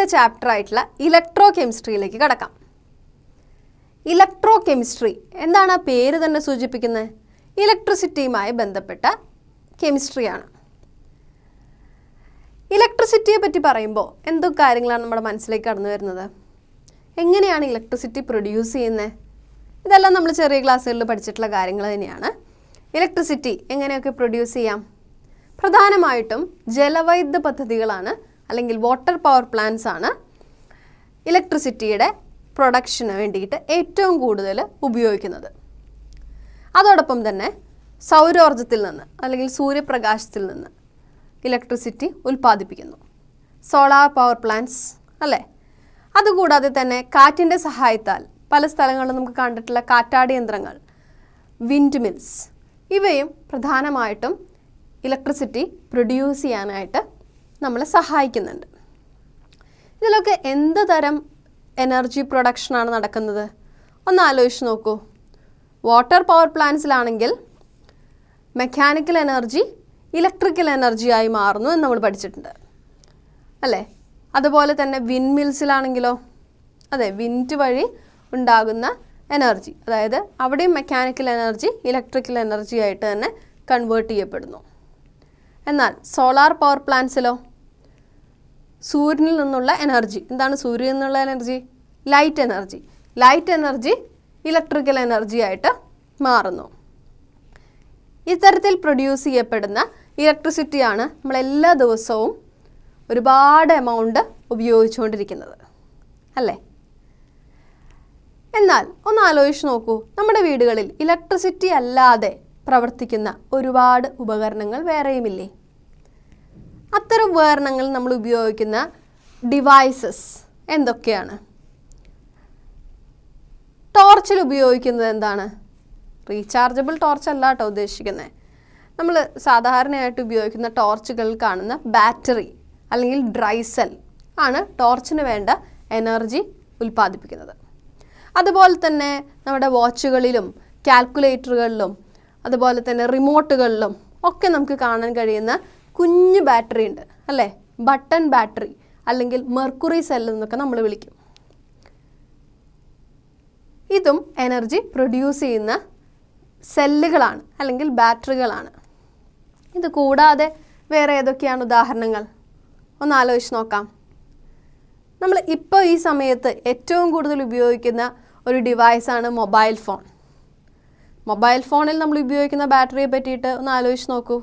ആദ്യത്തെ ചാപ്റ്റർ ആയിട്ടുള്ള ഇലക്ട്രോ കെമിസ്ട്രിയിലേക്ക് കടക്കാം. ഇലക്ട്രോ കെമിസ്ട്രി എന്താണ് ആ പേര് തന്നെ സൂചിപ്പിക്കുന്നത്? ഇലക്ട്രിസിറ്റിയുമായി ബന്ധപ്പെട്ട കെമിസ്ട്രിയാണ്. ഇലക്ട്രിസിറ്റിയെ പറ്റി പറയുമ്പോൾ എന്തൊക്കെ കാര്യങ്ങളാണ് നമ്മുടെ മനസ്സിലേക്ക് കടന്നു വരുന്നത്? എങ്ങനെയാണ് ഇലക്ട്രിസിറ്റി പ്രൊഡ്യൂസ് ചെയ്യുന്നത്? ഇതെല്ലാം നമ്മൾ ചെറിയ ക്ലാസ്സുകളിൽ പഠിച്ചിട്ടുള്ള കാര്യങ്ങൾ തന്നെയാണ്. ഇലക്ട്രിസിറ്റി എങ്ങനെയൊക്കെ പ്രൊഡ്യൂസ് ചെയ്യാം? പ്രധാനമായിട്ടും ജലവൈദ്യുത പദ്ധതികളാണ്, അല്ലെങ്കിൽ വാട്ടർ പവർ പ്ലാന്റ്സ് ആണ് ഇലക്ട്രിസിറ്റിയുടെ പ്രൊഡക്ഷന് വേണ്ടിയിട്ട് ഏറ്റവും കൂടുതൽ ഉപയോഗിക്കുന്നത്. അതോടൊപ്പം തന്നെ സൗരോർജ്ജത്തിൽ നിന്ന് അല്ലെങ്കിൽ സൂര്യപ്രകാശത്തിൽ നിന്ന് ഇലക്ട്രിസിറ്റി ഉൽപ്പാദിപ്പിക്കുന്നു. സോളാർ പവർ പ്ലാന്റ്സ് അല്ലേ? അതുകൂടാതെ തന്നെ കാറ്റിൻ്റെ സഹായത്താൽ പല സ്ഥലങ്ങളിലും നമുക്ക് കണ്ടിട്ടുള്ള കാറ്റാടി യന്ത്രങ്ങൾ, വിൻഡ് മിൽസ്, ഇവയും പ്രധാനമായിട്ടും ഇലക്ട്രിസിറ്റി പ്രൊഡ്യൂസ് ചെയ്യാനായിട്ട് നമ്മളെ സഹായിക്കുന്നുണ്ട്. ഇതിലൊക്കെ എന്ത് തരം എനർജി പ്രൊഡക്ഷനാണ് നടക്കുന്നത്? ഒന്ന് ആലോചിച്ച് നോക്കൂ. വാട്ടർ പവർ പ്ലാന്റ്സിലാണെങ്കിൽ മെക്കാനിക്കൽ എനർജി ഇലക്ട്രിക്കൽ എനർജിയായി മാറുന്നു എന്ന് നമ്മൾ പഠിച്ചിട്ടുണ്ട് അല്ലേ? അതുപോലെ തന്നെ വിൻഡ് മിൽസിലാണെങ്കിലോ, അതെ, വിൻഡ് വഴി ഉണ്ടാകുന്ന എനർജി, അതായത് അവിടെയും മെക്കാനിക്കൽ എനർജി ഇലക്ട്രിക്കൽ എനർജി ആയിട്ട് തന്നെ കൺവേർട്ട് ചെയ്യപ്പെടുന്നു. എന്നാൽ സോളാർ പവർ പ്ലാന്റ്സിലോ സൂര്യനിൽ നിന്നുള്ള എനർജി, എന്താണ് സൂര്യനിൽ നിന്നുള്ള energy? Light energy. Light energy electrical energy ആയിട്ട് മാറുന്നു. ഇത്തരത്തിൽ പ്രൊഡ്യൂസ് ചെയ്യപ്പെടുന്ന ഇലക്ട്രിസിറ്റിയാണ് നമ്മൾ എല്ലാ ദിവസവും ഒരുപാട് എമൗണ്ട് ഉപയോഗിച്ചുകൊണ്ടിരിക്കുന്നത് അല്ലേ? എന്നാൽ ഒന്ന് ആലോചിച്ച് നോക്കൂ, നമ്മുടെ വീടുകളിൽ ഇലക്ട്രിസിറ്റി അല്ലാതെ പ്രവർത്തിക്കുന്ന ഒരുപാട് ഉപകരണങ്ങൾ വേറെയുമില്ലേ? അത്തരം ഉപകരണങ്ങൾ നമ്മൾ ഉപയോഗിക്കുന്ന ഡിവൈസസ് എന്തൊക്കെയാണ്? ടോർച്ചിൽ ഉപയോഗിക്കുന്നത് എന്താണ്? റീചാർജബിൾ ടോർച്ച് അല്ല കേട്ടോ ഉദ്ദേശിക്കുന്നത്. നമ്മൾ സാധാരണയായിട്ട് ഉപയോഗിക്കുന്ന ടോർച്ചുകളിൽ കാണുന്ന ബാറ്ററി അല്ലെങ്കിൽ ഡ്രൈ സെൽ ആണ് ടോർച്ചിന് വേണ്ട എനർജി ഉൽപ്പാദിപ്പിക്കുന്നത്. അതുപോലെ തന്നെ നമ്മുടെ വാച്ചുകളിലും കാൽക്കുലേറ്ററുകളിലും അതുപോലെ തന്നെ റിമോട്ടുകളിലും ഒക്കെ നമുക്ക് കാണാൻ കഴിയുന്ന കുഞ്ഞു ബാറ്ററി ഉണ്ട് അല്ലേ? ബട്ടൺ ബാറ്ററി അല്ലെങ്കിൽ മെർക്കുറി സെൽ എന്നൊക്കെ നമ്മൾ വിളിക്കും. ഇതും എനർജി പ്രൊഡ്യൂസ് ചെയ്യുന്ന സെല്ലുകളാണ് അല്ലെങ്കിൽ ബാറ്ററികളാണ്. ഇത് കൂടാതെ വേറെ ഏതൊക്കെയാണ് ഉദാഹരണങ്ങൾ? ഒന്ന് ആലോചിച്ച് നോക്കാം. നമ്മൾ ഇപ്പോൾ ഈ സമയത്ത് ഏറ്റവും കൂടുതൽ ഉപയോഗിക്കുന്ന ഒരു ഡിവൈസാണ് മൊബൈൽ ഫോൺ. മൊബൈൽ ഫോണിൽ നമ്മൾ ഉപയോഗിക്കുന്ന ബാറ്ററിയെ പറ്റിയിട്ട് ഒന്ന് ആലോചിച്ച് നോക്കൂ.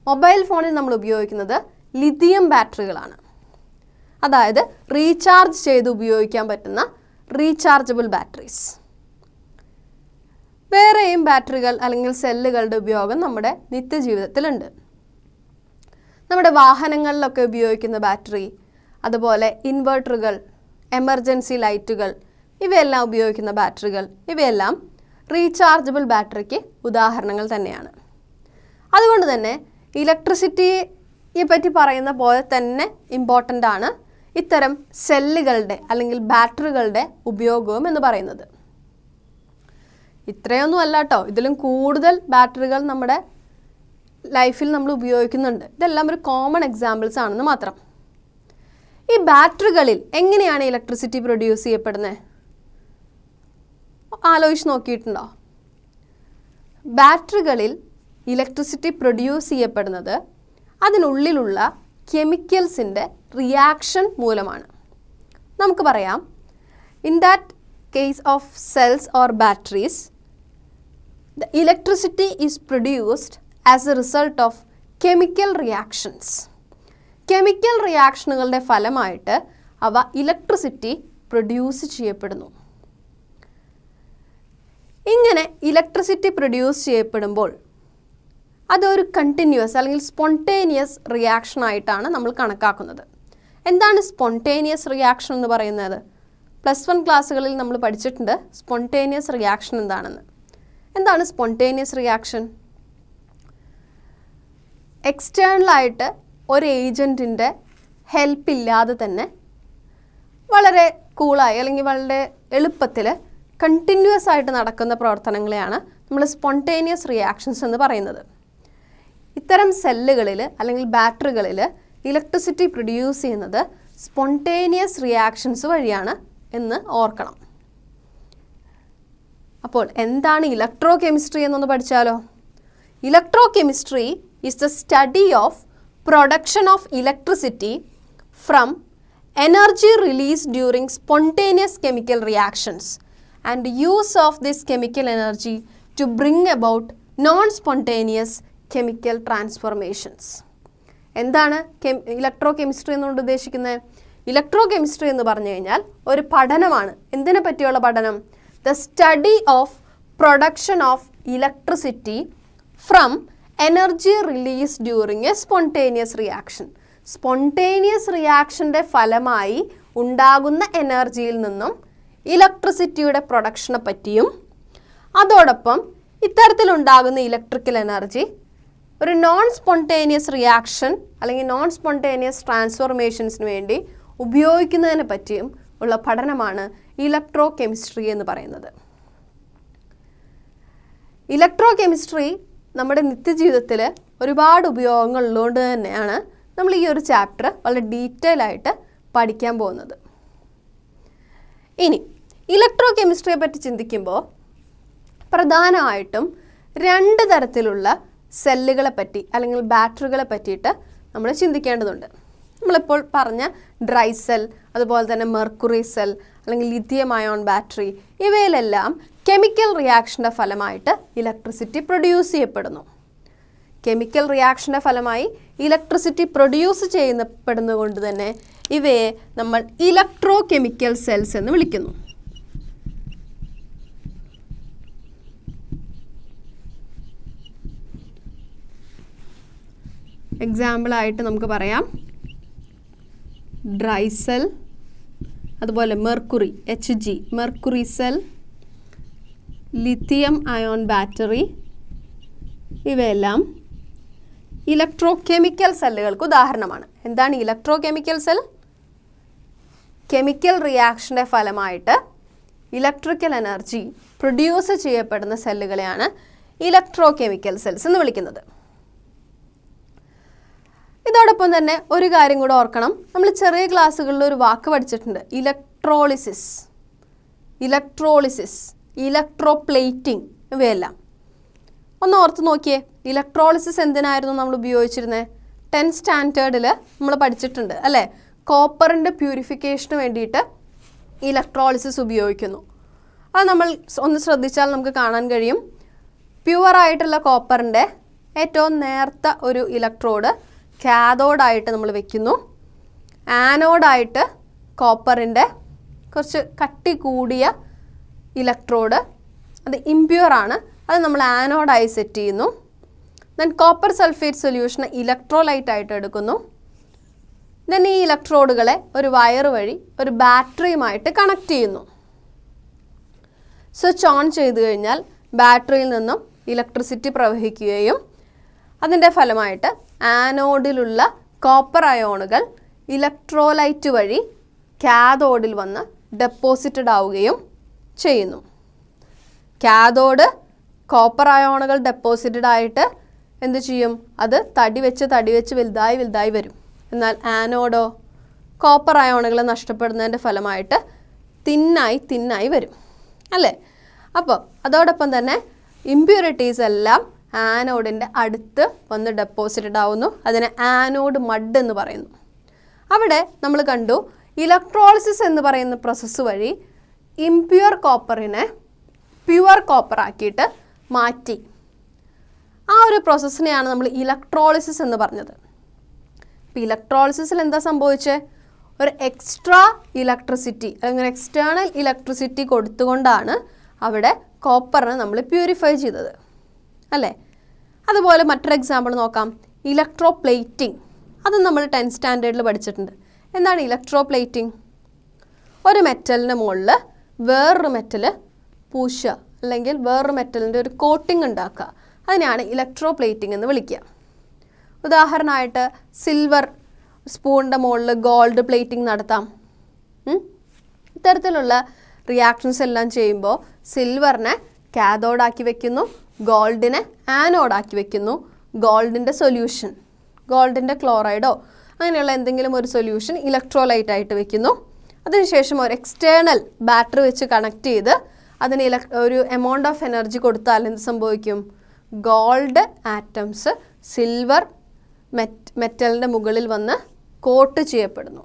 മൊബൈൽ ഫോണിൽ നമ്മൾ ഉപയോഗിക്കുന്നത് ലിഥിയം ബാറ്ററികളാണ്, അതായത് റീചാർജ് ചെയ്ത് ഉപയോഗിക്കാൻ പറ്റുന്ന റീചാർജബിൾ ബാറ്ററീസ്. വേറെയും ബാറ്ററികൾ അല്ലെങ്കിൽ സെല്ലുകളുടെ ഉപയോഗം നമ്മുടെ നിത്യജീവിതത്തിലുണ്ട്. നമ്മുടെ വാഹനങ്ങളിലൊക്കെ ഉപയോഗിക്കുന്ന ബാറ്ററി, അതുപോലെ ഇൻവെർട്ടറുകൾ, എമർജൻസി ലൈറ്റുകൾ, ഇവയെല്ലാം ഉപയോഗിക്കുന്ന ബാറ്ററികൾ, ഇവയെല്ലാം റീചാർജബിൾ ബാറ്ററിക്ക് ഉദാഹരണങ്ങൾ തന്നെയാണ്. അതുകൊണ്ട് തന്നെ ഇലക്ട്രിസിറ്റിയെ പറ്റി പറയുന്ന പോലെ തന്നെ ഇമ്പോർട്ടൻ്റ് ആണ് ഇത്തരം സെല്ലുകളുടെ അല്ലെങ്കിൽ ബാറ്ററികളുടെ ഉപയോഗവും എന്ന് പറയുന്നത്. ഇത്രയൊന്നും അല്ല കേട്ടോ, ഇതിലും കൂടുതൽ ബാറ്ററികൾ നമ്മുടെ ലൈഫിൽ നമ്മൾ ഉപയോഗിക്കുന്നുണ്ട്. ഇതെല്ലാം ഒരു കോമൺ എക്സാമ്പിൾസ് ആണെന്ന് മാത്രം. ഈ ബാറ്ററികളിൽ എങ്ങനെയാണ് ഇലക്ട്രിസിറ്റി പ്രൊഡ്യൂസ് ചെയ്യപ്പെടുന്നത്? ആലോചിച്ച് നോക്കിയിട്ടുണ്ടോ? ബാറ്ററികളിൽ ഇലക്ട്രിസിറ്റി പ്രൊഡ്യൂസ് ചെയ്യപ്പെടുന്നത് അതിനുള്ളിലുള്ള കെമിക്കൽസിൻ്റെ റിയാക്ഷൻ മൂലമാണ്. നമുക്ക് പറയാം, in that case of cells or batteries, the electricity is produced as a result of chemical reactions. Chemical റിയാക്ഷനുകളുടെ ഫലമായിട്ട് അവ ഇലക്ട്രിസിറ്റി പ്രൊഡ്യൂസ് ചെയ്യപ്പെടുന്നു. ഇങ്ങനെ ഇലക്ട്രിസിറ്റി പ്രൊഡ്യൂസ് ചെയ്യപ്പെടുമ്പോൾ അതൊരു കണ്ടിന്യൂസ് അല്ലെങ്കിൽ സ്പോണ്ടേനിയസ് റിയാക്ഷൻ ആയിട്ടാണ് നമ്മൾ കണക്കാക്കുന്നത്. എന്താണ് സ്പോണ്ടേനിയസ് റിയാക്ഷൻ എന്ന് പറയുന്നത്? +1 ക്ലാസ്സുകളിൽ നമ്മൾ പഠിച്ചിട്ടുണ്ട് സ്പോണ്ടേനിയസ് റിയാക്ഷൻ എന്താണെന്ന്. എന്താണ് സ്പോണ്ടേനിയസ് റിയാക്ഷൻ? എക്സ്റ്റേണലായിട്ട് ഒരു ഏജൻറ്റിൻ്റെ ഹെൽപ്പ് ഇല്ലാതെ തന്നെ വളരെ കൂളായി അല്ലെങ്കിൽ വളരെ എളുപ്പത്തിൽ കണ്ടിന്യൂസ് ആയിട്ട് നടക്കുന്ന പ്രവർത്തനങ്ങളെയാണ് നമ്മൾ സ്പോണ്ടേനിയസ് റിയാക്ഷൻസ് എന്ന് പറയുന്നത്. ഇത്തരം സെല്ലുകളിൽ അല്ലെങ്കിൽ ബാറ്ററികളിൽ ഇലക്ട്രിസിറ്റി പ്രൊഡ്യൂസ് ചെയ്യുന്നത് സ്പോണ്ടേനിയസ് റിയാക്ഷൻസ് വഴിയാണ് എന്ന് ഓർക്കണം. അപ്പോൾ എന്താണ് ഇലക്ട്രോ കെമിസ്ട്രി എന്നൊന്ന് പഠിച്ചാലോ? Electrochemistry is the study of production of electricity from energy release during spontaneous chemical reactions and use of this chemical energy to bring about non spontaneous chemical transformations. എന്താണ് electrochemistry എന്നുകൊണ്ട് ഉദ്ദേശിക്കുന്നത്? Electro chemistry എന്ന് പറഞ്ഞു കഴിഞ്ഞാൽ ഒരു പഠനമാണ്. എന്തിനെ പറ്റിയുള്ള പഠനം? The study of production of electricity from energy release during a spontaneous reaction. Spontaneous റിയാക്ഷൻ്റെ ഫലമായി ഉണ്ടാകുന്ന എനർജിയിൽ നിന്നും ഇലക്ട്രിസിറ്റിയുടെ പ്രൊഡക്ഷനെ പറ്റിയും അതോടൊപ്പം ഇത്തരത്തിലുണ്ടാകുന്ന ഇലക്ട്രിക്കൽ എനർജി ഒരു നോൺ സ്പോണ്ടേനിയസ് റിയാക്ഷൻ അല്ലെങ്കിൽ നോൺ സ്പോണ്ടേനിയസ് ട്രാൻസ്ഫോർമേഷൻസിന് വേണ്ടി ഉപയോഗിക്കുന്നതിനെ പറ്റിയും ഉള്ള പഠനമാണ് ഇലക്ട്രോ കെമിസ്ട്രി എന്ന് പറയുന്നത്. ഇലക്ട്രോ കെമിസ്ട്രി നമ്മുടെ നിത്യജീവിതത്തിൽ ഒരുപാട് ഉപയോഗങ്ങൾ ഉള്ളതുകൊണ്ട് തന്നെയാണ് നമ്മൾ ഈ ഒരു ചാപ്റ്റർ വളരെ ഡീറ്റെയിൽ ആയിട്ട് പഠിക്കാൻ പോകുന്നത്. ഇനി ഇലക്ട്രോ കെമിസ്ട്രിയെ പറ്റി ചിന്തിക്കുമ്പോൾ പ്രധാനമായിട്ടും 2 തരത്തിലുള്ള സെല്ലുകളെ പറ്റി അല്ലെങ്കിൽ ബാറ്ററികളെ പറ്റിയിട്ട് നമ്മൾ ചിന്തിക്കേണ്ടതുണ്ട്. നമ്മളിപ്പോൾ പറഞ്ഞ ഡ്രൈ സെൽ, അതുപോലെ തന്നെ മെർക്കുറി സെൽ അല്ലെങ്കിൽ ലിഥിയം അയോൺ ബാറ്ററി, ഇവയിലെല്ലാം കെമിക്കൽ റിയാക്ഷൻ്റെ ഫലമായിട്ട് ഇലക്ട്രിസിറ്റി പ്രൊഡ്യൂസ് ചെയ്യപ്പെടുന്നു. കെമിക്കൽ റിയാക്ഷൻ്റെ ഫലമായി ഇലക്ട്രിസിറ്റി പ്രൊഡ്യൂസ് ചെയ്യപ്പെടുന്നതുകൊണ്ട് തന്നെ ഇവയെ നമ്മൾ ഇലക്ട്രോ കെമിക്കൽ സെൽസ് എന്ന് വിളിക്കുന്നു. എക്സാമ്പിളായിട്ട് നമുക്ക് പറയാം ഡ്രൈ സെൽ, അതുപോലെ mercury HG mercury cell, lithium ion battery, ഇവയെല്ലാം ഇലക്ട്രോ കെമിക്കൽ സെല്ലുകൾക്ക് ഉദാഹരണമാണ്. എന്താണ് ഇലക്ട്രോ കെമിക്കൽ സെൽ? കെമിക്കൽ റിയാക്ഷൻ്റെ ഫലമായിട്ട് ഇലക്ട്രിക്കൽ എനർജി പ്രൊഡ്യൂസ് ചെയ്യപ്പെടുന്ന സെല്ലുകളെയാണ് ഇലക്ട്രോ കെമിക്കൽ സെൽസ് എന്ന് വിളിക്കുന്നത്. ഇതോടൊപ്പം തന്നെ ഒരു കാര്യം കൂടെ ഓർക്കണം. നമ്മൾ ചെറിയ ക്ലാസ്സുകളിൽ ഒരു വാക്ക് പഠിച്ചിട്ടുണ്ട്, ഇലക്ട്രോളിസിസ്, ഇലക്ട്രോപ്ലേറ്റിംഗ്, ഇവയെല്ലാം ഒന്ന് ഓർത്ത് നോക്കിയേ. ഇലക്ട്രോളിസിസ് എന്തിനായിരുന്നു നമ്മൾ ഉപയോഗിച്ചിരുന്നത്? 10th സ്റ്റാൻഡേർഡിൽ നമ്മൾ പഠിച്ചിട്ടുണ്ട് അല്ലേ? കോപ്പറിൻ്റെ പ്യൂരിഫിക്കേഷന് വേണ്ടിയിട്ട് ഇലക്ട്രോളിസിസ് ഉപയോഗിക്കുന്നു. അത് നമ്മൾ ഒന്ന് ശ്രദ്ധിച്ചാൽ നമുക്ക് കാണാൻ കഴിയും. പ്യുവറായിട്ടുള്ള കോപ്പറിൻ്റെ ഏറ്റവും നേർത്ത ഒരു ഇലക്ട്രോഡ് കാഥോഡായിട്ട് നമ്മൾ വെക്കുന്നു. ആനോഡായിട്ട് കോപ്പറിൻ്റെ കുറച്ച് കട്ടി കൂടിയ ഇലക്ട്രോഡ്, അത് ഇംപ്യൂറാണ്, അത് നമ്മൾ ആനോഡായി സെറ്റ് ചെയ്യുന്നു. ദെൻ കോപ്പർ സൾഫേറ്റ് സൊല്യൂഷന് ഇലക്ട്രോലൈറ്റായിട്ട് എടുക്കുന്നു. ദെൻ ഈ ഇലക്ട്രോഡുകളെ ഒരു വയർ വഴി ഒരു ബാറ്ററിയുമായിട്ട് കണക്ട് ചെയ്യുന്നു. സ്വിച്ച് ഓൺ ചെയ്തു കഴിഞ്ഞാൽ ബാറ്ററിയിൽ നിന്നും ഇലക്ട്രിസിറ്റി പ്രവഹിക്കുകയും അതിൻ്റെ ഫലമായിട്ട് ആനോഡിലുള്ള കോപ്പർ അയോണുകൾ ഇലക്ട്രോലൈറ്റ് വഴി കാഥോഡിൽ വന്ന് ഡെപ്പോസിറ്റഡ് ആവുകയും ചെയ്യുന്നു. കാഥോഡ് കോപ്പർ അയോണുകൾ ഡെപ്പോസിറ്റഡ് ആയിട്ട് എന്ത് ചെയ്യും? അത് തടി വെച്ച് വലുതായി വരും. എന്നാൽ ആനോഡോ കോപ്പർ അയോണുകൾ നഷ്ടപ്പെടുന്നതിൻ്റെ ഫലമായിട്ട് തിന്നായി വരും അല്ലേ? അപ്പോൾ അതോടൊപ്പം തന്നെ ഇംപ്യൂരിറ്റീസ് എല്ലാം ആനോഡിൻ്റെ അടുത്ത് വന്ന് ഡെപ്പോസിറ്റഡ് ആവുന്നു. അതിനെ ആനോഡ് മഡ് എന്ന് പറയുന്നു. അവിടെ നമ്മൾ കണ്ടു ഇലക്ട്രോളിസിസ് എന്ന് പറയുന്ന പ്രോസസ്സ് വഴി ഇംപ്യൂർ കോപ്പറിനെ പ്യുവർ കോപ്പർ ആക്കിയിട്ട് മാറ്റി. ആ ഒരു പ്രോസസ്സിനെയാണ് നമ്മൾ ഇലക്ട്രോളിസിസ് എന്ന് പറഞ്ഞത്. ഇപ്പോൾ ഇലക്ട്രോളിസിസിൽ എന്താ സംഭവിച്ചത്? ഒരു എക്സ്ട്രാ ഇലക്ട്രിസിറ്റി അല്ലെങ്കിൽ എക്സ്റ്റേണൽ ഇലക്ട്രിസിറ്റി കൊടുത്തുകൊണ്ടാണ് അവിടെ കോപ്പറിനെ നമ്മൾ പ്യൂരിഫൈ ചെയ്തത് അല്ലേ? അതുപോലെ മറ്റൊരു എക്സാമ്പിൾ നോക്കാം, ഇലക്ട്രോപ്ലേറ്റിംഗ്. അത് നമ്മൾ 10th സ്റ്റാൻഡേർഡിൽ പഠിച്ചിട്ടുണ്ട്. എന്താണ് ഇലക്ട്രോപ്ലേറ്റിംഗ്? ഒരു മെറ്റലിന് മുകളിൽ വേറൊരു മെറ്റൽ പൂശുക അല്ലെങ്കിൽ വേറൊരു മെറ്റലിൻ്റെ ഒരു കോട്ടിംഗ് ഉണ്ടാക്കുക, അതിനെയാണ് ഇലക്ട്രോപ്ലേറ്റിംഗ് എന്ന് വിളിക്കുക. ഉദാഹരണമായിട്ട് സിൽവർ സ്പൂണിൻ്റെ മുകളിൽ ഗോൾഡ് പ്ലേറ്റിംഗ് നടത്താം. ഇത്തരത്തിലുള്ള റിയാക്ഷൻസ് എല്ലാം ചെയ്യുമ്പോൾ സിൽവറിനെ കാഥോഡാക്കി വെക്കുന്നു, ഗോൾഡിനെ ആനോഡാക്കി വെക്കുന്നു. ഗോൾഡിൻ്റെ സൊല്യൂഷൻ, ഗോൾഡിൻ്റെ ക്ലോറൈഡോ അങ്ങനെയുള്ള എന്തെങ്കിലും ഒരു സൊല്യൂഷൻ ഇലക്ട്രോലൈറ്റ് ആയിട്ട് വെക്കുന്നു. അതിനുശേഷം ഒരു എക്സ്റ്റേണൽ ബാറ്ററി വെച്ച് കണക്ട് ചെയ്ത് അതിന് ഒരു എമൗണ്ട് ഓഫ് എനർജി കൊടുത്താൽ എന്ത് സംഭവിക്കും? ഗോൾഡ് ആറ്റംസ് സിൽവർ മെറ്റലിൻ്റെ മുകളിൽ വന്ന് കോട്ട് ചെയ്യപ്പെടുന്നു.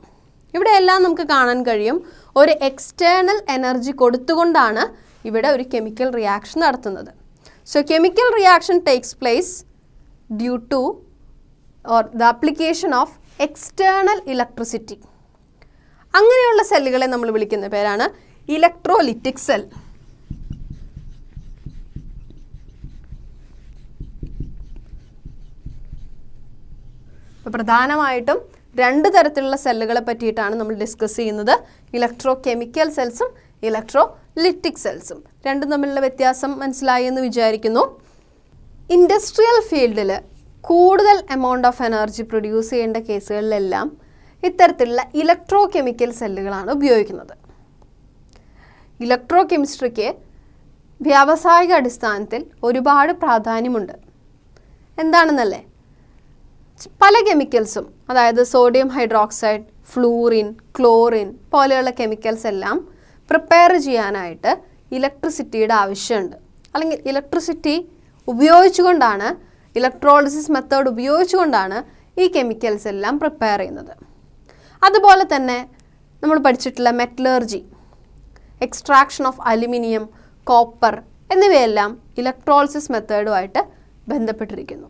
ഇവിടെയെല്ലാം നമുക്ക് കാണാൻ കഴിയും ഒരു എക്സ്റ്റേണൽ എനർജി കൊടുത്തുകൊണ്ടാണ് ഇവിടെ ഒരു കെമിക്കൽ റിയാക്ഷൻ നടത്തുന്നത്. So chemical reaction takes place due two or the application of external electricity. അങ്ങനെയുള്ള സെല്ലുകളെ നമ്മൾ വിളിക്കുന്ന പേരാണ് ഇലക്ട്രോലിറ്റിക് സെൽ. അപ്പോൾ പ്രധാനമായിട്ടും രണ്ട് തരത്തിലുള്ള സെല്ലുകളെ പറ്റിയിട്ടാണ് നമ്മൾ ഡിസ്കസ് ചെയ്യുന്നത്. ഇലക്ട്രോ കെമിക്കൽ സെൽസും ഇലക്ട്രോലിറ്റിക് സെൽസും. രണ്ടും തമ്മിലുള്ള വ്യത്യാസം മനസ്സിലായി എന്ന് വിചാരിക്കുന്നു. ഇൻഡസ്ട്രിയൽ ഫീൽഡിൽ കൂടുതൽ എമൗണ്ട് ഓഫ് എനർജി പ്രൊഡ്യൂസ് ചെയ്യേണ്ട കേസുകളിലെല്ലാം ഇത്തരത്തിലുള്ള ഇലക്ട്രോ കെമിക്കൽ സെല്ലുകളാണ് ഉപയോഗിക്കുന്നത്. ഇലക്ട്രോ കെമിസ്ട്രിക്ക് വ്യാവസായിക അടിസ്ഥാനത്തിൽ ഒരുപാട് പ്രാധാന്യമുണ്ട്. എന്താണെന്നല്ലേ? പല കെമിക്കൽസും, അതായത് സോഡിയം ഹൈഡ്രോക്സൈഡ്, ഫ്ലൂറിൻ, ക്ലോറിൻ പോലെയുള്ള കെമിക്കൽസ് എല്ലാം പ്രിപ്പയർ ചെയ്യാനായിട്ട് ഇലക്ട്രിസിറ്റിയുടെ ആവശ്യമുണ്ട്. അല്ലെങ്കിൽ ഇലക്ട്രിസിറ്റി ഉപയോഗിച്ചുകൊണ്ടാണ്, ഇലക്ട്രോളിസിസ് മെത്തേഡ് ഉപയോഗിച്ചുകൊണ്ടാണ് ഈ കെമിക്കൽസ് എല്ലാം പ്രിപ്പയർ ചെയ്യുന്നത്. അതുപോലെ തന്നെ നമ്മൾ പഠിച്ചിട്ടുള്ള metallurgy, extraction of aluminium, copper എന്നിവയെല്ലാം ഇലക്ട്രോളിസിസ് മെത്തേഡുമായിട്ട് ബന്ധപ്പെട്ടിരിക്കുന്നു.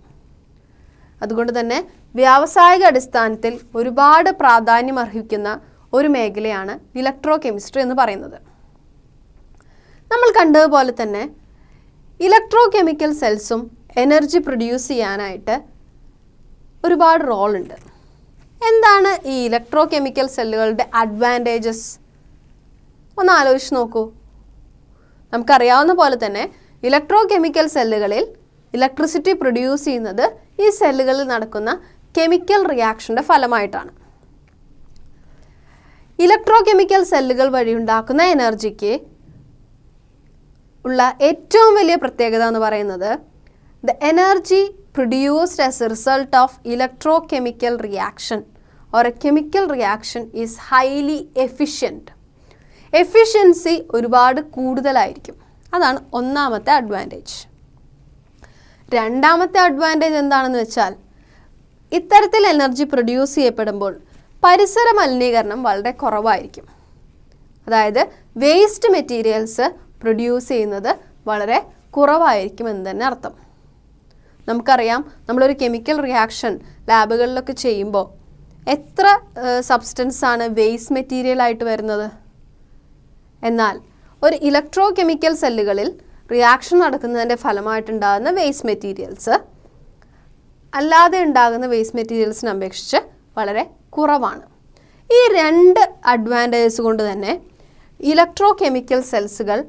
അതുകൊണ്ട് തന്നെ വ്യാവസായിക അടിസ്ഥാനത്തിൽ ഒരുപാട് പ്രാധാന്യം അർഹിക്കുന്ന ഒരു മേഖലയാണ് ഇലക്ട്രോ കെമിസ്ട്രി എന്ന് പറയുന്നത്. നമ്മൾ കണ്ടതുപോലെ തന്നെ ഇലക്ട്രോ കെമിക്കൽ സെൽസും എനർജി പ്രൊഡ്യൂസ് ചെയ്യാനായിട്ട് ഒരുപാട് റോളുണ്ട്. എന്താണ് ഈ ഇലക്ട്രോ കെമിക്കൽ സെല്ലുകളുടെ അഡ്വാൻറ്റേജസ്? ഒന്ന് ആലോചിച്ച് നോക്കൂ. നമുക്കറിയാവുന്ന പോലെ തന്നെ ഇലക്ട്രോ കെമിക്കൽ സെല്ലുകളിൽ ഇലക്ട്രിസിറ്റി പ്രൊഡ്യൂസ് ചെയ്യുന്നത് ഈ സെല്ലുകളിൽ നടക്കുന്ന കെമിക്കൽ റിയാക്ഷൻ്റെ ഫലമായിട്ടാണ്. ഇലക്ട്രോ കെമിക്കൽ സെല്ലുകൾ വഴി ഉണ്ടാക്കുന്ന എനർജിക്ക് ഉള്ള ഏറ്റവും വലിയ പ്രത്യേകത എന്ന് പറയുന്നത് the energy produced as a result of electrochemical reaction or a chemical reaction is highly efficient. Efficiency ഒരുപാട് കൂടുതലായിരിക്കും. അതാണ് ഒന്നാമത്തെ അഡ്വാൻറ്റേജ്. രണ്ടാമത്തെ അഡ്വാൻറ്റേജ് എന്താണെന്ന് വെച്ചാൽ ഇത്തരത്തിൽ എനർജി പ്രൊഡ്യൂസ് ചെയ്യപ്പെടുമ്പോൾ പരിസര മലിനീകരണം വളരെ കുറവായിരിക്കും. അതായത് വേസ്റ്റ് മെറ്റീരിയൽസ് പ്രൊഡ്യൂസ് ചെയ്യുന്നത് വളരെ കുറവായിരിക്കും എന്ന് തന്നെ അർത്ഥം. നമുക്കറിയാം, നമ്മളൊരു കെമിക്കൽ റിയാക്ഷൻ ലാബുകളിലൊക്കെ ചെയ്യുമ്പോൾ എത്ര സബ്സ്റ്റൻസാണ് വേസ്റ്റ് മെറ്റീരിയൽ ആയിട്ട് വരുന്നത്. എന്നാൽ ഒരു ഇലക്ട്രോ കെമിക്കൽ സെല്ലുകളിൽ റിയാക്ഷൻ നടക്കുന്നതിൻ്റെ ഫലമായിട്ടുണ്ടാകുന്ന വേസ്റ്റ് മെറ്റീരിയൽസ് അല്ലാതെ ഉണ്ടാകുന്ന വേസ്റ്റ് മെറ്റീരിയൽസിനെ അപേക്ഷിച്ച് വളരെ കുറവാണ്. ഈ രണ്ട് അഡ്വാൻറ്റേജസ് കൊണ്ട് തന്നെ ഇലക്ട്രോ കെമിക്കൽ സെൽസുകൾ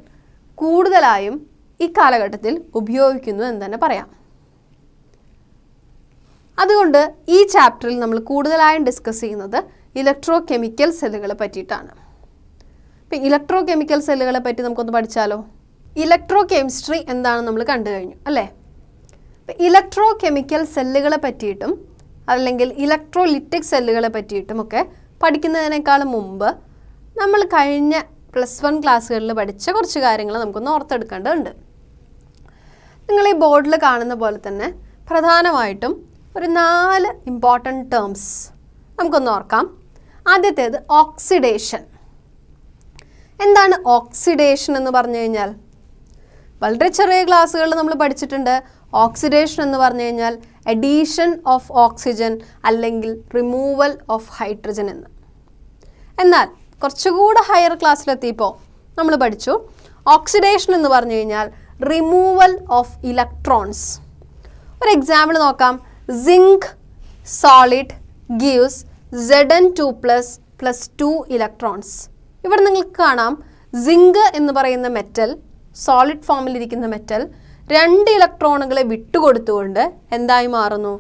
കൂടുതലായും ഈ കാലഘട്ടത്തിൽ ഉപയോഗിക്കുന്നു എന്ന് തന്നെ പറയാം. അതുകൊണ്ട് ഈ ചാപ്റ്ററിൽ നമ്മൾ കൂടുതലായും ഡിസ്കസ് ചെയ്യുന്നത് ഇലക്ട്രോ കെമിക്കൽ സെല്ലുകളെ പറ്റിയിട്ടാണ്. ഇപ്പം ഇലക്ട്രോ കെമിക്കൽ സെല്ലുകളെ പറ്റി നമുക്കൊന്ന് പഠിച്ചാലോ? ഇലക്ട്രോ കെമിസ്ട്രി എന്താണെന്ന് നമ്മൾ കണ്ടു കഴിഞ്ഞു അല്ലേ? ഇപ്പം ഇലക്ട്രോ കെമിക്കൽ സെല്ലുകളെ പറ്റിയിട്ടും അല്ലെങ്കിൽ ഇലക്ട്രോലിറ്റിക് സെല്ലുകളെ പറ്റിയിട്ടുമൊക്കെ പഠിക്കുന്നതിനേക്കാളും മുമ്പ് നമ്മൾ കഴിഞ്ഞ +1 ക്ലാസ്സുകളിൽ പഠിച്ച കുറച്ച് കാര്യങ്ങൾ നമുക്കൊന്ന് ഓർത്തെടുക്കേണ്ടതുണ്ട്. നിങ്ങൾ ഈ ബോർഡിൽ കാണുന്ന പോലെ തന്നെ പ്രധാനമായിട്ടും ഒരു 4 ഇമ്പോർട്ടൻറ്റ് ടേംസ് നമുക്കൊന്ന് ഓർക്കാം. ആദ്യത്തേത് ഓക്സിഡേഷൻ. എന്താണ് ഓക്സിഡേഷൻ എന്ന് പറഞ്ഞു കഴിഞ്ഞാൽ? വളരെ ചെറിയ ക്ലാസ്സുകളിൽ നമ്മൾ പഠിച്ചിട്ടുണ്ട്. ഓക്സിഡേഷൻ എന്ന് പറഞ്ഞു കഴിഞ്ഞാൽ അഡീഷൻ ഓഫ് ഓക്സിജൻ അല്ലെങ്കിൽ റിമൂവൽ ഓഫ് ഹൈഡ്രജൻ എന്ന്. എന്നാൽ കുറച്ചുകൂടെ ഹയർ ക്ലാസ്സിലെത്തിയപ്പോൾ നമ്മൾ പഠിച്ചു ഓക്സിഡേഷൻ എന്ന് പറഞ്ഞു കഴിഞ്ഞാൽ റിമൂവൽ ഓഫ് ഇലക്ട്രോൺസ്. ഒരു എക്സാമ്പിൾ നോക്കാം. Zinc solid gives Zn2+ + 2 electrons. ഇവിടെ നിങ്ങൾക്ക് കാണാം സിങ്ക് എന്ന് പറയുന്ന മെറ്റൽ, സോളിഡ് ഫോമിലിരിക്കുന്ന മെറ്റൽ 2 ഇലക്ട്രോണുകളെ വിട്ടുകൊടുത്തുകൊണ്ട് എന്തായി മാറുന്നു?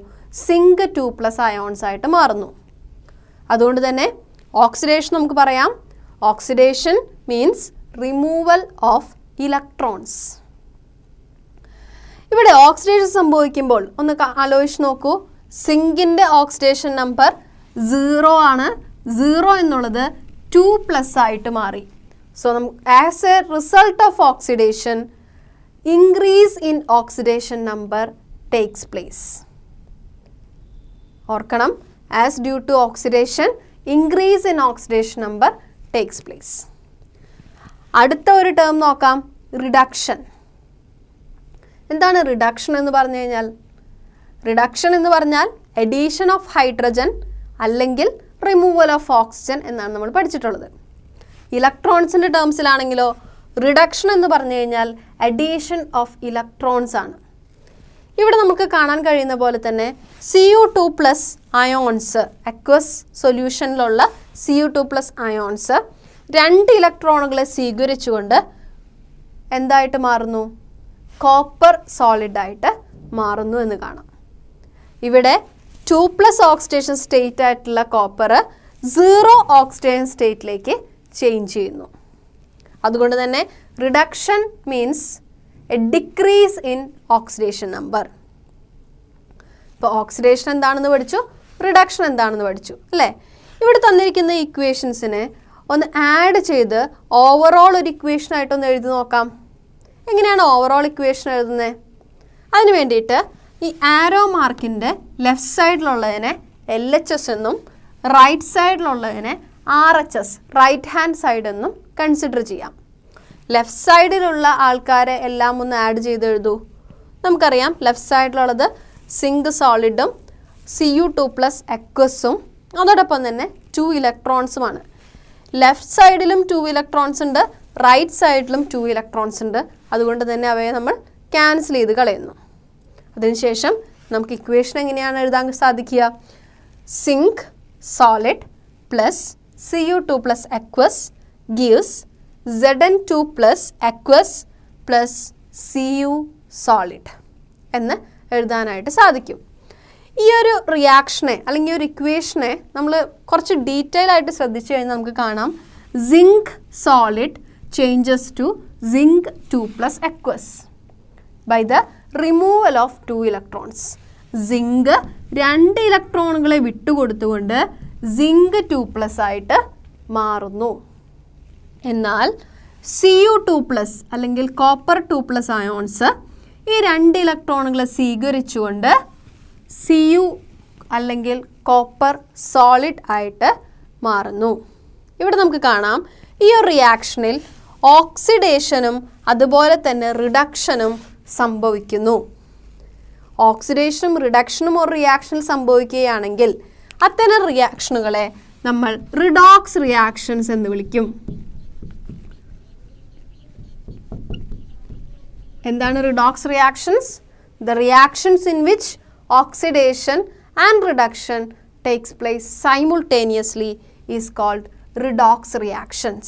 സിങ്ക് 2+ അയോൺസ് ആയിട്ട് മാറുന്നു. അതുകൊണ്ട് തന്നെ ഓക്സിഡേഷൻ നമുക്ക് പറയാം, oxidation means removal of electrons. ഇവിടെ ഓക്സിഡേഷൻ സംഭവിക്കുമ്പോൾ ഒന്ന് ആലോചിച്ച് നോക്കൂ. സിങ്കിൻ്റെ ഓക്സിഡേഷൻ നമ്പർ 0 ആണ്. 0 എന്നുള്ളത് 2+ ആയിട്ട് മാറി. So as a result of oxidation increase in oxidation number takes place. ഓർക്കണം, as due to oxidation increase in oxidation number takes place. അടുത്ത ഒരു ടേം നോക്കാം, റിഡക്ഷൻ. എന്താണ് റിഡക്ഷൻ എന്ന് പറഞ്ഞു കഴിഞ്ഞാൽ? റിഡക്ഷൻ എന്ന് പറഞ്ഞാൽ എഡീഷൻ ഓഫ് ഹൈഡ്രജൻ അല്ലെങ്കിൽ റിമൂവൽ ഓഫ് ഓക്സിജൻ എന്നാണ് നമ്മൾ പഠിച്ചിട്ടുള്ളത്. ഇലക്ട്രോൺസിൻ്റെ ടേംസിലാണെങ്കിലോ റിഡക്ഷൻ എന്ന് പറഞ്ഞു കഴിഞ്ഞാൽ അഡീഷൻ ഓഫ് ഇലക്ട്രോൺസ് ആണ്. ഇവിടെ നമുക്ക് കാണാൻ കഴിയുന്ന പോലെ തന്നെ Cu2+ അയോൺസ്, അക്വസ് സൊല്യൂഷനിലുള്ള Cu2+ അയോൺസ് 2 ഇലക്ട്രോണുകളെ സ്വീകരിച്ചുകൊണ്ട് എന്തായിട്ട് മാറുന്നു? കോപ്പർ സോളിഡായിട്ട് മാറുന്നു എന്ന് കാണാം. ഇവിടെ 2+ ഓക്സിഡേഷൻ സ്റ്റേറ്റ് ആയിട്ടുള്ള കോപ്പർ 0 ഓക്സിഡേഷൻ സ്റ്റേറ്റിലേക്ക് ചേഞ്ച് ചെയ്യുന്നു. അതുകൊണ്ട് തന്നെ reduction means A decrease in oxidation number. ഇപ്പോൾ ഓക്സിഡേഷൻ എന്താണെന്ന് പഠിച്ചു, റിഡക്ഷൻ എന്താണെന്ന് പഠിച്ചു അല്ലേ? ഇവിടെ തന്നിരിക്കുന്ന ഇക്വേഷൻസിനെ ഒന്ന് ആഡ് ചെയ്ത് ഓവറോൾ ഒരു ഇക്വേഷനായിട്ടൊന്ന് എഴുതി നോക്കാം. എങ്ങനെയാണ് ഓവറോൾ ഇക്വേഷൻ എഴുതുന്നത്? അതിന് വേണ്ടിയിട്ട് ഈ ആരോ മാർക്കിൻ്റെ ലെഫ്റ്റ് സൈഡിലുള്ളതിനെ LHS എന്നും റൈറ്റ് സൈഡിലുള്ളതിനെ RHS റൈറ്റ് ഹാൻഡ് സൈഡ് എന്നും കൺസിഡർ ചെയ്യാം. ലെഫ്റ്റ് സൈഡിലുള്ള ആൾക്കാരെ എല്ലാം ഒന്ന് ആഡ് ചെയ്ത് എഴുതൂ. നമുക്കറിയാം ലെഫ്റ്റ് സൈഡിലുള്ളത് സിങ്ക് സോളിഡും Cu2+ അക്വസും അതോടൊപ്പം തന്നെ 2 ഇലക്ട്രോൺസുമാണ്. ലെഫ്റ്റ് സൈഡിലും 2 ഇലക്ട്രോൺസ് ഉണ്ട്, റൈറ്റ് സൈഡിലും 2 ഇലക്ട്രോൺസ് ഉണ്ട്. അതുകൊണ്ട് തന്നെ അവയെ നമ്മൾ ക്യാൻസൽ ചെയ്ത് കളയുന്നു. അതിനുശേഷം നമുക്ക് ഇക്വേഷൻ എങ്ങനെയാണ് എഴുതാൻ സാധിക്കുക? Zinc solid plus Cu2+ aqueous gives Zn2+ aqueous plus Cu solid എന്ന് എഴുതാനായിട്ട് സാധിക്കും. ഈ ഒരു റിയാക്ഷനെ അല്ലെങ്കിൽ ഒരു ഇക്വേഷനെ നമ്മൾ കുറച്ച് ഡീറ്റെയിൽ ആയിട്ട് ശ്രദ്ധിച്ചു കഴിഞ്ഞാൽ നമുക്ക് കാണാം zinc solid changes to zinc 2+ aqueous by the removal of 2 electrons. സിങ്ക് 2 ഇലക്ട്രോണുകളെ വിട്ടുകൊടുത്തുകൊണ്ട് zinc 2+ ആയിട്ട് മാറുന്നു. എന്നാൽ Cu2+ അല്ലെങ്കിൽ കോപ്പർ 2+ അയോൺസ് ഈ 2 ഇലക്ട്രോണുകളെ സ്വീകരിച്ചുകൊണ്ട് Cu അല്ലെങ്കിൽ കോപ്പർ സോളിഡ് ആയിട്ട് മാറുന്നു. ഇവിടെ നമുക്ക് കാണാം ഈ ഒരു റിയാക്ഷനിൽ ഓക്സിഡേഷനും അതുപോലെ തന്നെ റിഡക്ഷനും സംഭവിക്കുന്നു. ഓക്സിഡേഷനും റിഡക്ഷനും ഒരു റിയാക്ഷനിൽ സംഭവിക്കുകയാണെങ്കിൽ അത്തരം റിയാക്ഷനുകളെ നമ്മൾ റിഡോക്സ് റിയാക്ഷൻസ് എന്ന് വിളിക്കും. എന്താണ് redox reactions? The reactions in which oxidation and reduction takes place simultaneously is called redox reactions.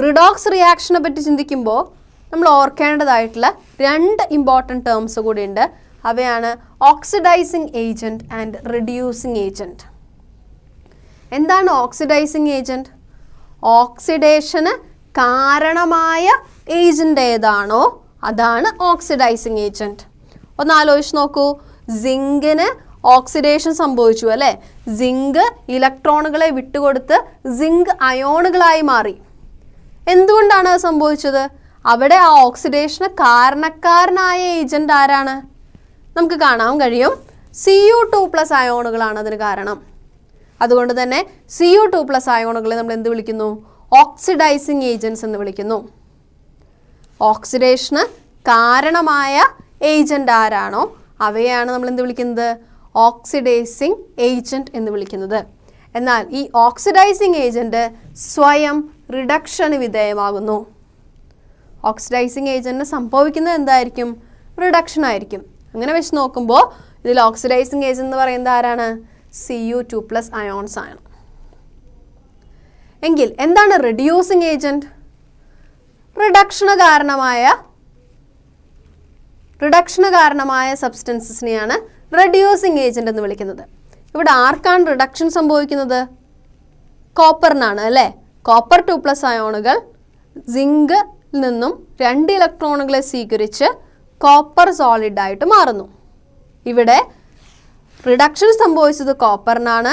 Redox റിയാക്ഷനെ പറ്റി ചിന്തിക്കുമ്പോൾ നമ്മൾ ഓർക്കേണ്ടതായിട്ടുള്ള 2 ഇമ്പോർട്ടൻറ്റ് ടേംസ് കൂടിയുണ്ട്. അവയാണ് oxidising agent and reducing agent. എന്താണ് ഓക്സിഡൈസിങ് ഏജൻറ്റ്? ഓക്സിഡേഷന് കാരണമായ ഏജൻറ്റ് ഏതാണോ അതാണ് ഓക്സിഡൈസിങ് ഏജൻറ്റ്. ഒന്ന് ആലോചിച്ച് നോക്കൂ, സിങ്കിന് ഓക്സിഡേഷൻ സംഭവിച്ചു അല്ലേ? സിങ്ക് ഇലക്ട്രോണുകളെ വിട്ടുകൊടുത്ത് സിങ്ക് അയോണുകളായി മാറി. എന്തുകൊണ്ടാണ് അത് സംഭവിച്ചത്? അവിടെ ആ ഓക്സിഡേഷന് കാരണക്കാരനായ ഏജന്റ് ആരാണ്? നമുക്ക് കാണാൻ കഴിയും Cu2+ അയോണുകളാണ് അതിന് കാരണം. അതുകൊണ്ട് തന്നെ Cu2+ അയോണുകളെ നമ്മൾ എന്ത് വിളിക്കുന്നു? ഓക്സിഡൈസിങ് ഏജൻറ്റ്സ് എന്ന് വിളിക്കുന്നു. ഓക്സിഡേഷന് കാരണമായ ഏജന്റ് ആരാണോ അവയാണ് നമ്മൾ എന്ത് വിളിക്കുന്നത്? ഓക്സിഡൈസിങ് ഏജന്റ് എന്ന് വിളിക്കുന്നത്. എന്നാൽ ഈ ഓക്സിഡൈസിങ് ഏജന്റ് സ്വയം റിഡക്ഷന് വിധേയമാകുന്നു. ഓക്സിഡൈസിങ് ഏജന്റിന് സംഭവിക്കുന്നത് എന്തായിരിക്കും? റിഡക്ഷൻ ആയിരിക്കും. അങ്ങനെ വെച്ച് നോക്കുമ്പോൾ ഇതിൽ ഓക്സിഡൈസിങ് ഏജന്റ് എന്ന് പറയുന്നത് ആരാണ്? Cu2+ അയോൺസ് ആണ്. എങ്കിൽ എന്താണ് റിഡ്യൂസിങ് ഏജന്റ്? റിഡക്ഷന് കാരണമായ സബ്സ്റ്റൻസസിനെയാണ് റിഡ്യൂസിങ് ഏജന്റ് എന്ന് വിളിക്കുന്നത്. ഇവിടെ ആർക്കാണ് റിഡക്ഷൻ സംഭവിക്കുന്നത്? കോപ്പറിനാണ് അല്ലേ? കോപ്പർ 2+ അയോണുകൾ സിങ്കിൽ നിന്നും 2 ഇലക്ട്രോണുകളെ സ്വീകരിച്ച് കോപ്പർ സോളിഡായിട്ട് മാറുന്നു. ഇവിടെ റിഡക്ഷൻ സംഭവിച്ചത് കോപ്പറിനാണ്.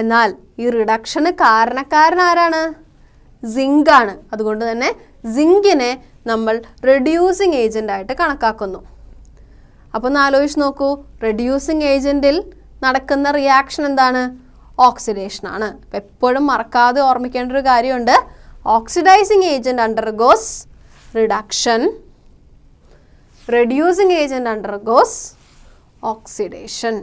എന്നാൽ ഈ റിഡക്ഷന് കാരണക്കാരൻ ആരാണ്? സിങ്ക് ആണ്. അതുകൊണ്ട് തന്നെ സിങ്കിനെ നമ്മൾ റെഡ്യൂസിങ് ഏജൻ്റ് ആയിട്ട് കണക്കാക്കുന്നു. അപ്പോൾ ഒന്ന് ആലോചിച്ച് നോക്കൂ, റെഡ്യൂസിങ് ഏജൻറ്റിൽ നടക്കുന്ന റിയാക്ഷൻ എന്താണ്? ഓക്സിഡേഷൻ ആണ്. അപ്പോൾ എപ്പോഴും മറക്കാതെ ഓർമ്മിക്കേണ്ട ഒരു കാര്യമുണ്ട്, oxidising agent undergoes reduction, reducing agent undergoes oxidation.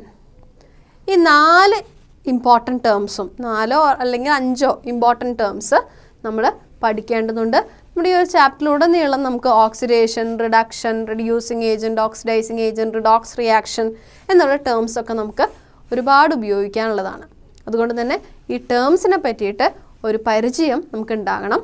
ഈ 4 ഇമ്പോർട്ടൻറ്റ് ടേംസും 4 അല്ലെങ്കിൽ 5 ഇമ്പോർട്ടൻറ്റ് ടേംസ് നമ്മൾ പഠിക്കേണ്ടതുണ്ട്. നമ്മുടെ ഈ ഒരു ചാപ്റ്ററിലുടനീളം നമുക്ക് oxidation, reduction, reducing agent, oxidising agent, redox reaction എന്നുള്ള ടേംസൊക്കെ നമുക്ക് ഒരുപാട് ഉപയോഗിക്കാനുള്ളതാണ്. അതുകൊണ്ട് തന്നെ ഈ ടേംസിനെ പറ്റിയിട്ട് ഒരു പരിചയം നമുക്ക് ഉണ്ടാകണം.